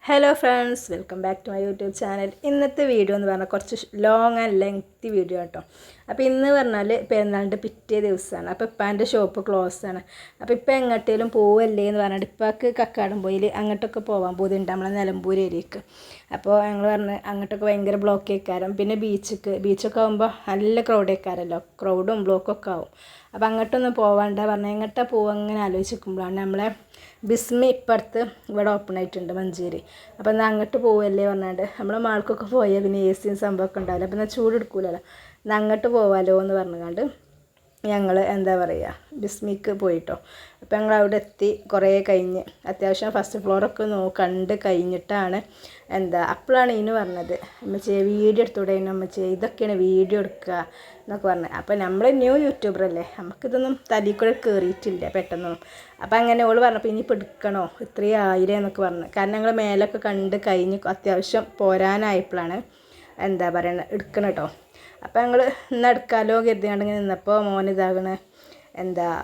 Hello friends, welcome back to my YouTube channel. ഇന്നത്തെ video എന്ന് പറഞ്ഞാൽ കുറച്ച് ലോങ് ആൻഡ് ലെങ്തി വീഡിയോ കേട്ടോ. അപ്പോൾ ഇന്ന് പറഞ്ഞാൽ പെരുന്നാളിൻ്റെ പിറ്റേ ദിവസമാണ്. അപ്പോൾ ഇപ്പാൻ്റെ ഷോപ്പ് ക്ലോസ് ആണ്. അപ്പോൾ ഇപ്പം എങ്ങോട്ടേലും പോവല്ലേ എന്ന് പറഞ്ഞിട്ട് ഇപ്പാക്ക് കക്കാടംപൊയിൽ അങ്ങോട്ടൊക്കെ പോകാൻ പോകുന്നുണ്ട്, നമ്മളെ നിലമ്പൂർ ഏരിയക്ക്. അപ്പോൾ ഞങ്ങൾ പറഞ്ഞ് അങ്ങോട്ടൊക്കെ ഭയങ്കര ബ്ലോക്ക് ആയിക്കാരം. പിന്നെ ബീച്ചൊക്കെ ആകുമ്പോൾ നല്ല ക്രൗഡ് ആയിക്കാരല്ലോ, ക്രൗഡും ബ്ലോക്കൊക്കെ ആവും. അപ്പോൾ അങ്ങോട്ടൊന്നും പോവാണ്ട പറഞ്ഞാൽ എങ്ങോട്ടാണ് പോവുക അങ്ങനെ ആലോചിക്കുമ്പോഴാണ് നമ്മളെ ബിസ്മി ഇപ്പുറത്ത് ഇവിടെ ഓപ്പൺ ആയിട്ടുണ്ട്, മഞ്ചേരി. അപ്പോൾ എന്നാൽ അങ്ങോട്ട് പോവല്ലേ പറഞ്ഞാണ്ട് നമ്മളെ മാൾക്കൊക്കെ പോയാൽ പിന്നെ എ സിയും സംഭവമൊക്കെ ഉണ്ടാവില്ല, അപ്പോൾ എന്നാൽ ചൂട് എടുക്കൂലല്ലോ, എന്നാൽ അങ്ങോട്ട് പോവാലോ എന്ന് പറഞ്ഞുകൊണ്ട് ഞങ്ങൾ എന്താ പറയുക ബിസ്മിക്ക് പോയിട്ടോ. അപ്പോൾ ഞങ്ങൾ അവിടെ എത്തി കുറേ കഴിഞ്ഞ് അത്യാവശ്യം ഫസ്റ്റ് ഫ്ലോറൊക്കെ കണ്ട് കഴിഞ്ഞിട്ടാണ് അപ്പോഴാണ് ഇതിന് പറഞ്ഞത്, അമ്മച്ചേ വീഡിയോ എടുത്തൂടെ അമ്മച്ചേ, ഇതൊക്കെയാണ് വീഡിയോ എടുക്കുക എന്നൊക്കെ പറഞ്ഞത്. അപ്പോൾ നമ്മൾ ന്യൂ യൂട്യൂബറല്ലേ, നമുക്കിതൊന്നും തലയിൽ കൂടെ കയറിയിട്ടില്ല പെട്ടെന്നൊന്നും. അപ്പോൾ അങ്ങനെ ഓൾ പറഞ്ഞപ്പോൾ ഇനിയിപ്പോൾ എടുക്കണോ ഇത്രയും ആയിരം എന്നൊക്കെ പറഞ്ഞു. കാരണം ഞങ്ങൾ മേലൊക്കെ കണ്ട് കഴിഞ്ഞ് അത്യാവശ്യം പോരാനായപ്പോഴാണ് എടുക്കണം കേട്ടോ. അപ്പോൾ ഞങ്ങൾ ഇന്ന് എടുക്കാമല്ലോ കരുതിയാണ്ട് ഇങ്ങനെ നിന്നപ്പോൾ മോനിതാകണേ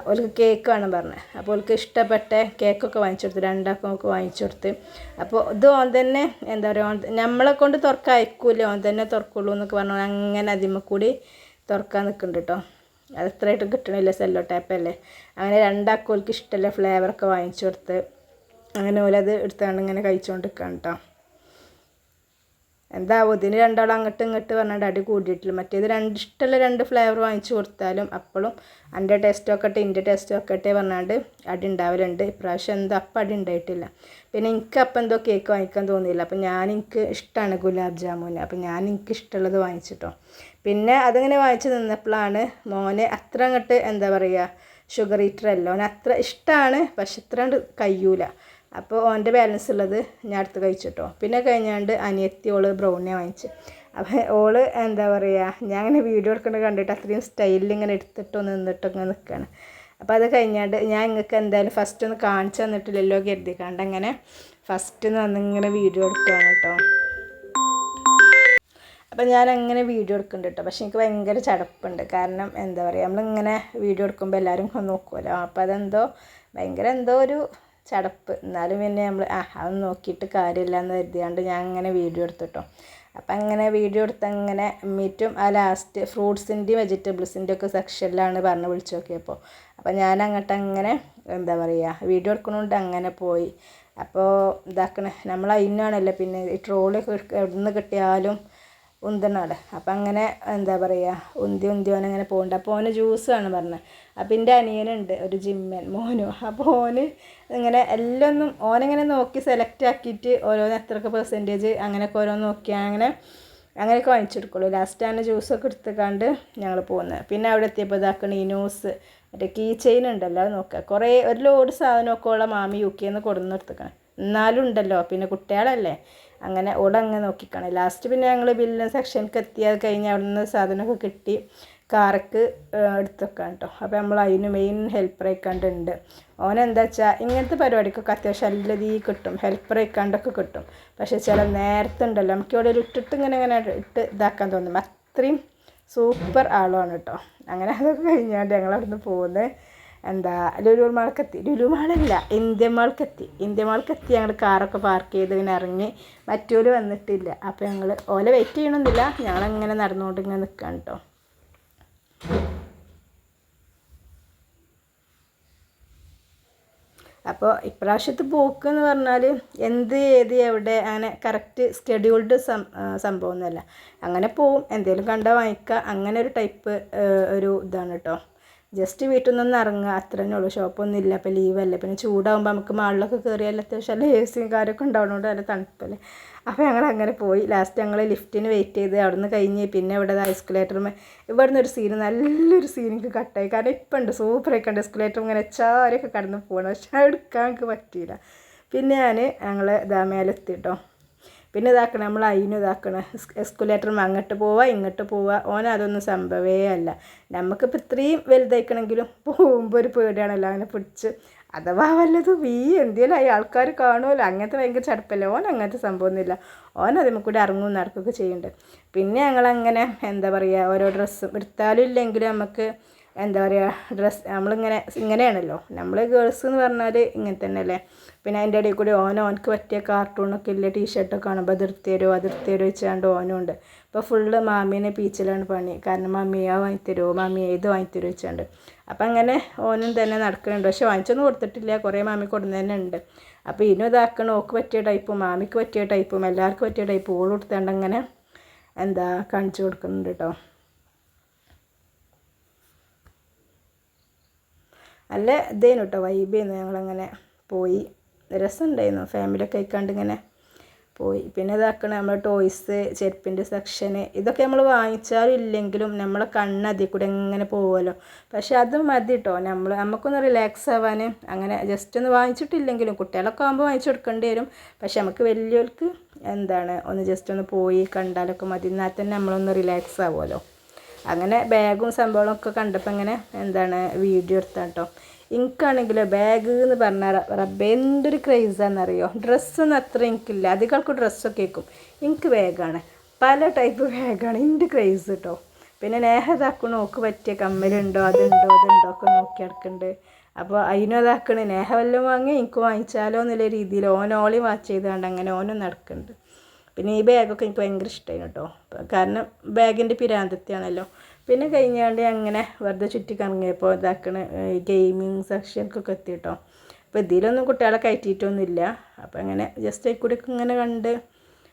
ഓൾക്ക് കേക്ക് വേണം പറഞ്ഞത്. അപ്പോൾ ഓൾക്ക് ഇഷ്ടപ്പെട്ട കേക്കൊക്കെ വാങ്ങിച്ചു കൊടുത്ത്, രണ്ടാക്കൊക്കെ വാങ്ങിച്ചു കൊടുത്ത്. അപ്പോൾ ഇത് ഓൻ തന്നെ നമ്മളെ കൊണ്ട് തുറക്കാൻ അയക്കൂല, ഓൻ തന്നെ തുറക്കുള്ളൂ എന്നൊക്കെ പറഞ്ഞു. അങ്ങനെ അതിമ്മ കൂടി തുറക്കാൻ നിൽക്കുന്നുണ്ട് കേട്ടോ. അത് എത്രയായിട്ട് കിട്ടണില്ല, സെല്ലോ ടാപ്പല്ലേ. അങ്ങനെ രണ്ടാക്കോൾക്ക് ഇഷ്ടമല്ല ഫ്ലേവറൊക്കെ വാങ്ങിച്ചു കൊടുത്ത് അങ്ങനെ ഓലത് എടുത്തുകൊണ്ട് ഇങ്ങനെ കഴിച്ചുകൊണ്ടിരിക്കുകയാണ് കേട്ടോ. ഇതിന് രണ്ടാളും അങ്ങോട്ടും ഇങ്ങോട്ട് പറഞ്ഞാൽ അടി കൂടിയിട്ടില്ല. മറ്റേത് ഇഷ്ടമുള്ള രണ്ട് ഫ്ലേവർ വാങ്ങിച്ചു കൊടുത്താലും അപ്പോഴും എൻ്റെ ടേസ്റ്റ് നോക്കട്ടെ എൻ്റെ ടേസ്റ്റ് നോക്കട്ടെ പറഞ്ഞാണ്ട് അടി ഉണ്ടാവലുണ്ട്. ഇപ്രാവശ്യം അപ്പം അടി ഉണ്ടായിട്ടില്ല. പിന്നെ എനിക്ക് അപ്പം എന്തോ കേക്ക് വാങ്ങിക്കാൻ തോന്നിയില്ല. അപ്പം എനിക്ക് ഇഷ്ടമാണ് ഗുലാബ് ജാമുൻ. അപ്പം എനിക്ക് ഇഷ്ടമുള്ളത് വാങ്ങിച്ചിട്ടോ. പിന്നെ അതിങ്ങനെ വാങ്ങിച്ച് നിന്നപ്പോഴാണ് മോനെ അത്ര അങ്ങോട്ട് ഷുഗർ ഈറ്ററല്ലോ, ഓന് അത്ര ഇഷ്ടമാണ്, പക്ഷെ ഇത്ര കഴിയൂല. അപ്പോൾ ഓൻ്റെ ബാലൻസ് ഉള്ളത് ഞാൻ അടുത്ത് കഴിച്ചിട്ടോ. പിന്നെ കഴിഞ്ഞാണ്ട് അനിയത്തി ഓള് ബ്രൗണിനെ വാങ്ങിച്ച്. അപ്പോൾ ഓള് ഞാൻ അങ്ങനെ വീഡിയോ എടുക്കുന്നത് കണ്ടിട്ട് അത്രയും സ്റ്റൈലിൽ ഇങ്ങനെ നിന്നിട്ടൊക്കെ നിൽക്കുകയാണ്. അപ്പോൾ അത് കഴിഞ്ഞാണ്ട് ഞാൻ നിങ്ങൾക്ക് എന്തായാലും ഫസ്റ്റ് ഒന്ന് കാണിച്ചു തന്നിട്ടില്ലല്ലോ കരുതിക്കാണ്ട് അങ്ങനെ ഫസ്റ്റ് വന്നിങ്ങനെ വീഡിയോ എടുക്കുകയാണ് കേട്ടോ. അപ്പോൾ ഞാൻ അങ്ങനെ വീഡിയോ എടുക്കുന്നുണ്ട് കേട്ടോ. പക്ഷേ എനിക്ക് ഭയങ്കര ചടപ്പുണ്ട്. കാരണം നമ്മളിങ്ങനെ വീഡിയോ എടുക്കുമ്പോൾ എല്ലാവരും നോക്കുമല്ലോ. അപ്പോൾ ഭയങ്കര ഒരു ചടപ്പ്. എന്നാലും പിന്നെ നമ്മൾ അതൊന്നും നോക്കിയിട്ട് കാര്യമില്ല എന്ന് കരുതിയാണ്ട് ഞാൻ അങ്ങനെ വീഡിയോ എടുത്തിട്ടോ. അപ്പം അങ്ങനെ വീഡിയോ എടുത്ത് അങ്ങനെ മീറ്റും ആ ലാസ്റ്റ് ഫ്രൂട്ട്സിൻ്റെയും വെജിറ്റബിൾസിൻ്റെ ഒക്കെ സെക്ഷനിലാണ് പറഞ്ഞ് വിളിച്ചു നോക്കിയപ്പോൾ. അപ്പോൾ ഞാൻ അങ്ങോട്ട് അങ്ങനെ വീഡിയോ എടുക്കണോണ്ട് അങ്ങനെ പോയി. അപ്പോൾ നമ്മൾ അതിനാണല്ലോ പിന്നെ ഈ ട്രോളൊക്കെ എവിടെ നിന്ന് കിട്ടിയാലും ഉന്തനാട്. അപ്പം അങ്ങനെ ഉന്തി ഓനങ്ങനെ പോകുന്നുണ്ട്. അപ്പോൾ ഓന് ജ്യൂസ് വേണം പറഞ്ഞത്. അപ്പം എൻ്റെ അനിയനുണ്ട് ഒരു ജിമ്മൻ മോനും. അപ്പോൾ ഓന് ഇങ്ങനെ എല്ലാം ഓനിങ്ങനെ നോക്കി സെലക്ട് ആക്കിയിട്ട് ഓരോന്ന് എത്രയൊക്കെ പെർസെൻറ്റേജ് അങ്ങനെയൊക്കെ ഓരോന്ന് നോക്കിയാൽ അങ്ങനെയൊക്കെ വാങ്ങിച്ചെടുക്കുള്ളൂ. ലാസ്റ്റാണ് ജ്യൂസൊക്കെ എടുത്തുകൊണ്ട് ഞങ്ങൾ പോകുന്നത്. പിന്നെ അവിടെ എത്തിയപ്പോൾ ഇനോസ് മറ്റേ കീ ചെയിൻ ഉണ്ടല്ലോ, അത് നോക്കുക. ഒരു ലോഡ് സാധനമൊക്കെ ഉള്ള മാമി യുകെയിൽ നിന്ന് കൊടുന്ന് എടുത്തേക്കണം. എന്നാലും ഉണ്ടല്ലോ, പിന്നെ കുട്ടികളല്ലേ അങ്ങനെ ഓടങ്ങനെ നോക്കിക്കണം. ലാസ്റ്റ് പിന്നെ ഞങ്ങൾ ബില്ല് സെക്ഷനിലേക്ക് എത്തിയത് കഴിഞ്ഞ് അവിടെ നിന്ന് സാധനമൊക്കെ കിട്ടി കാറക്ക് എടുത്തൊക്കെയാണ് കേട്ടോ. അപ്പോൾ നമ്മൾ അതിന് മെയിൻ ഹെൽപ്പർ ആയിക്കാണ്ടുണ്ട്. ഓനെന്താ വെച്ചാൽ ഇങ്ങനത്തെ പരിപാടിക്കൊക്കെ അത്യാവശ്യം നല്ലതീ കിട്ടും, ഹെൽപ്പർ ആയിക്കാണ്ടൊക്കെ കിട്ടും. പക്ഷേ ചില നേരത്തെ ഉണ്ടല്ലോ നമുക്ക് ഇവിടെ ഒരു ഇങ്ങനെ ഇതാക്കാൻ തോന്നും. അത്രയും സൂപ്പർ ആളുമാണ് കേട്ടോ. അങ്ങനെ അതൊക്കെ കഴിഞ്ഞാണ്ട് ഞങ്ങൾ അവിടെ നിന്ന് പോകുന്നത് ലുലു മാളല്ല ഇന്ത്യൻ മാൾക്കെത്തി. ഞങ്ങൾ കാറൊക്കെ പാർക്ക് ചെയ്ത് ഇങ്ങനെ ഇറങ്ങി. മറ്റോര് വന്നിട്ടില്ല. അപ്പോൾ ഞങ്ങൾ ഓലെ വെയിറ്റ് ചെയ്യണമെന്നില്ല, ഞങ്ങളങ്ങനെ നടന്നുകൊണ്ട് ഇങ്ങനെ നിൽക്കാം കേട്ടോ. അപ്പോൾ ഇപ്രാവശ്യത്തെ പോക്ക് എന്ന് പറഞ്ഞാൽ ഏത് എവിടെ അങ്ങനെ കറക്റ്റ് സ്കെഡ്യൂൾഡ് സംഭവമൊന്നുമല്ല. അങ്ങനെ പോവും, എന്തെങ്കിലും കണ്ടാൽ വാങ്ങിക്കുക, അങ്ങനെ ഒരു ടൈപ്പ് ഒരു ഇതാണ് കേട്ടോ. ജസ്റ്റ് വീട്ടിൽ നിന്ന് ഇറങ്ങുക, അത്ര തന്നെ ഉള്ളൂ. ഷോപ്പൊന്നും ഇല്ല, അപ്പോൾ ലീവല്ലേ. പിന്നെ ചൂടാകുമ്പോൾ നമുക്ക് മാളിലൊക്കെ കയറിയാൽ അത്യാവശ്യം നല്ല എ സിയും കാര്യമൊക്കെ ഉണ്ടാവുന്നതുകൊണ്ട് നല്ല തണുപ്പല്ലേ. അപ്പോൾ ഞങ്ങൾ അങ്ങനെ പോയി. ലാസ്റ്റ് ഞങ്ങൾ ലിഫ്റ്റിന് വെയിറ്റ് ചെയ്ത് അവിടെ നിന്ന് കഴിഞ്ഞ് പിന്നെ ഇവിടെ എസ്കലേറ്ററും ഇവിടുന്ന് ഒരു സീന് നല്ലൊരു സീനിക്ക് കട്ടായി. കാരണം ഇപ്പം ഉണ്ട് സൂപ്പറായി എസ്കലേറ്റർ ഇങ്ങനെ ചാരൊക്കെ കടന്ന് പോകണം. പക്ഷെ എടുക്കാൻ എനിക്ക് പറ്റിയില്ല. പിന്നെ ഞങ്ങൾ മേലെത്തി കേട്ടോ. പിന്നെ നമ്മൾ അതിന് എസ്കുലേറ്റർ അങ്ങോട്ട് പോവുക ഇങ്ങോട്ട് പോവുക. അതൊന്നും സംഭവമേ അല്ല. നമുക്കിപ്പോൾ ഇത്രയും വലുതായിക്കണമെങ്കിലും പോകുമ്പോൾ ഒരു പേടിയാണല്ലോ അങ്ങനെ പിടിച്ച് അഥവാ വല്ലതും എന്തെങ്കിലും ആൾക്കാർ കാണുമല്ലോ, അങ്ങനത്തെ ഭയങ്കര ചടപ്പല്ലേ. അങ്ങനത്തെ സംഭവമൊന്നുമില്ല. അതിമ്മ കൂടി ഇറങ്ങും നടക്കുകയൊക്കെ ചെയ്യുന്നുണ്ട്. പിന്നെ ഞങ്ങളങ്ങനെ ഓരോ ഡ്രസ്സും എടുത്താലും ഇല്ലെങ്കിലും നമുക്ക് എന്താ പറയുക ഡ്രസ്സ് ഇങ്ങനെയാണല്ലോ നമ്മൾ ഗേൾസ് എന്ന് പറഞ്ഞാൽ ഇങ്ങനെ തന്നെ അല്ലേ. പിന്നെ അതിൻ്റെ ഇടയിൽ കൂടി ഓനക്ക് പറ്റിയ കാർട്ടൂണൊക്കെ ഇല്ല ടീഷർട്ടൊക്കെ കാണുമ്പോൾ അതിർത്തിയരോ വെച്ചാണ്ട് ഓനുണ്ട്. ഇപ്പോൾ ഫുള്ള് മാമീനെ പീച്ചിലാണ് പണി. കാരണം മമ്മി ആ വാങ്ങിത്തരുമോ, മമ്മി ഇത് വാങ്ങിത്തരുമോ വെച്ചാണ്ട്. അപ്പം അങ്ങനെ ഓനും തന്നെ നടക്കുന്നുണ്ട്. പക്ഷെ വാങ്ങിച്ചൊന്നും കൊടുത്തിട്ടില്ല, കുറേ മാമി കൊടുന്ന് തന്നെ ഉണ്ട്. അപ്പോൾ ഇതിനും ഇതാക്കണം, ഓക്ക് പറ്റിയ ടൈപ്പും മാമിക്ക് പറ്റിയ ടൈപ്പും എല്ലാവർക്കും പറ്റിയ ടൈപ്പും ഓൾ കൊടുത്താണ്ട് അങ്ങനെ കാണിച്ചു കൊടുക്കുന്നുണ്ട് കേട്ടോ. നല്ല ഇതേനു കേട്ടോ, വൈബേന്നു. ഞങ്ങളങ്ങനെ പോയി, രസമുണ്ടായിരുന്നു. ഫാമിലിയൊക്കെ ആയിക്കാണ്ട് ഇങ്ങനെ പോയി. പിന്നെ നമ്മൾ ടോയ്സ്, ചെരുപ്പിൻ്റെ സെക്ഷന്, ഇതൊക്കെ നമ്മൾ വാങ്ങിച്ചാലും ഇല്ലെങ്കിലും നമ്മളെ അതിൽ കൂടെ എങ്ങനെ പോകുമല്ലോ. പക്ഷെ അത് മതി കേട്ടോ, നമുക്കൊന്ന് റിലാക്സ് ആവാൻ. അങ്ങനെ ജസ്റ്റ് ഒന്ന് വാങ്ങിച്ചിട്ടില്ലെങ്കിലും കുട്ടികളൊക്കെ ആകുമ്പോൾ വാങ്ങിച്ചു കൊടുക്കേണ്ടി വരും. പക്ഷെ നമുക്ക് വലിയവർക്ക് ഒന്ന് ജസ്റ്റ് ഒന്ന് പോയി കണ്ടാലൊക്കെ മതി. എന്നാൽ തന്നെ നമ്മളൊന്ന് റിലാക്സ് ആവുമല്ലോ. അങ്ങനെ ബാഗും സംഭവങ്ങളൊക്കെ കണ്ടപ്പോൾ ഇങ്ങനെ വീഡിയോ എടുത്താൽ കേട്ടോ. എനിക്കാണെങ്കിൽ ബാഗ് എന്ന് പറഞ്ഞാൽ റബ്ബേ എന്തൊരു ക്രേസാണെന്നറിയോ. ഡ്രസ്സൊന്നും അത്ര എനിക്കില്ല, അധികൾക്ക് ഡ്രസ്സൊക്കെ കേൾക്കും. എനിക്ക് ബാഗാണ്, പല ടൈപ്പ് ബാഗാണ് എൻ്റെ ക്രേസ് കേട്ടോ. പിന്നെ നേഹതാക്കണം, നോക്ക് പറ്റിയ കമ്മലുണ്ടോ അതുണ്ടോ ഒക്കെ നോക്കി നടക്കുന്നുണ്ട്. അപ്പോൾ അതിനതാക്കണ് നേഹ വല്ലതും വാങ്ങി എനിക്ക് വാങ്ങിച്ചാലോ എന്നുള്ള രീതിയിൽ ഓളി വാച്ച് ചെയ്തുകൊണ്ട് അങ്ങനെ ഓനും നടക്കുന്നുണ്ട്. പിന്നെ ഈ ബാഗൊക്കെ എനിക്ക് ഭയങ്കര ഇഷ്ടമായി കേട്ടോ, കാരണം ബാഗിൻ്റെ പിരാന്തത്തെയാണല്ലോ. പിന്നെ കഴിഞ്ഞാണ്ട് അങ്ങനെ വെറുതെ ചുറ്റി കറങ്ങിയപ്പോൾ ഗെയിമിങ് സെക്ഷനൊക്കെ എത്തി കേട്ടോ. അപ്പോൾ ഇതിലൊന്നും കുട്ടികളെ കയറ്റിയിട്ടൊന്നുമില്ല. അപ്പോൾ അങ്ങനെ ജസ്റ്റ് കൂടി ഇങ്ങനെ കണ്ട്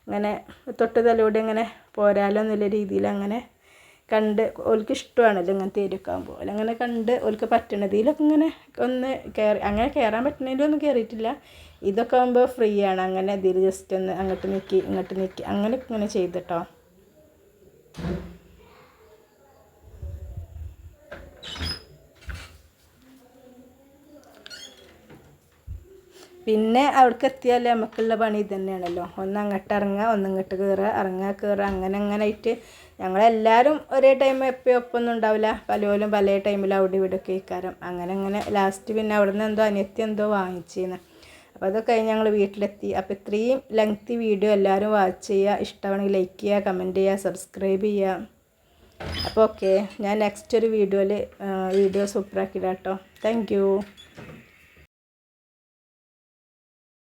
അങ്ങനെ തൊട്ട് തലോടെ അങ്ങനെ പോരാലോ എന്നുള്ള രീതിയിൽ അങ്ങനെ കണ്ട് ഓൾക്ക് ഇഷ്ടമാണല്ലോ ഇങ്ങനത്തെ ഏരിയൊക്കെ ആകുമ്പോൾ. അങ്ങനെ കണ്ട് ഓൾക്ക് പറ്റണതിലൊക്കെ ഇങ്ങനെ ഒന്ന് അങ്ങനെ കയറാൻ പറ്റണതിലൊന്നും കയറിയിട്ടില്ല. ഇതൊക്കെ ആകുമ്പോൾ ഫ്രീ ആണ്. അങ്ങനെ ഇതിൽ ജസ്റ്റ് ഒന്ന് അങ്ങോട്ട് നീക്കി ഇങ്ങോട്ട് നീക്കി അങ്ങനെ ഇങ്ങനെ ചെയ്തിട്ടോ. പിന്നെ അവിടേക്ക് എത്തിയാൽ നമുക്കുള്ള പണി ഇത് തന്നെയാണല്ലോ. ഒന്ന് അങ്ങോട്ട് ഇറങ്ങുക, ഒന്ന് ഇങ്ങോട്ട് കയറുക, ഇറങ്ങുക കയറുക, അങ്ങനെ ആയിട്ട് ഞങ്ങളെല്ലാവരും ഒരേ ടൈം എപ്പോഴും ഒപ്പൊന്നും ഉണ്ടാവില്ല. പലരും പല ടൈമിൽ അവിടെ ഇവിടെ ഒക്കെ ഇരിക്കാരം. അങ്ങനെ ലാസ്റ്റ് പിന്നെ അവിടെ നിന്ന് അനിയത്തി വാങ്ങിച്ചിരുന്നു. അപ്പോൾ അതൊക്കെ കഴിഞ്ഞ് ഞങ്ങൾ വീട്ടിലെത്തി. അപ്പോൾ ഇത്രയും ലെങ്തി വീഡിയോ എല്ലാവരും വാച്ച് ചെയ്യുക. ഇഷ്ടമാണെങ്കിൽ ലൈക്ക് ചെയ്യുക, കമൻറ്റ് ചെയ്യുക, സബ്സ്ക്രൈബ് ചെയ്യുക. അപ്പോൾ ഓക്കെ, ഞാൻ നെക്സ്റ്റ് ഒരു വീഡിയോ സൂപ്പറാക്കിയിടാം കേട്ടോ. Thank you.